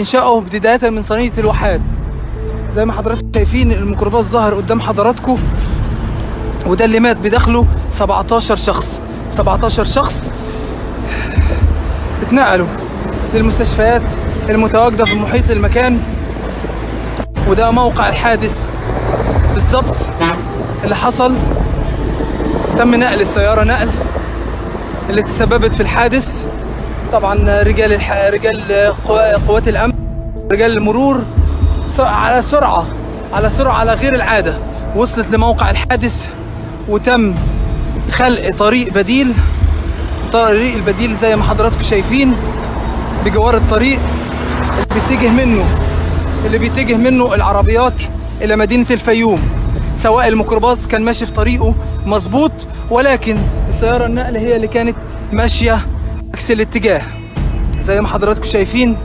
إنشاؤه بداية من صينية الواحات. زي ما حضراتكم شايفين الميكروباص ظهر قدام حضراتكم، وده اللي مات بداخله 17 شخص. 17 شخص اتنقلوا للمستشفيات المتواجدة في محيط المكان. وده موقع الحادث بالظبط اللي حصل. تم نقل السيارة، نقل اللي تسببت في الحادث. طبعا رجال قوات الأمن، رجال المرور على سرعة على غير العادة وصلت لموقع الحادث، وتم خلق طريق بديل. الطريق البديل زي ما حضراتكم شايفين بجوار الطريق اللي بيتجه منه العربيات إلى مدينة الفيوم. سواء الميكروباص كان ماشي في طريقه مظبوط، ولكن السيارة النقل هي اللي كانت ماشية عكس الاتجاه زي ما حضراتكم شايفين.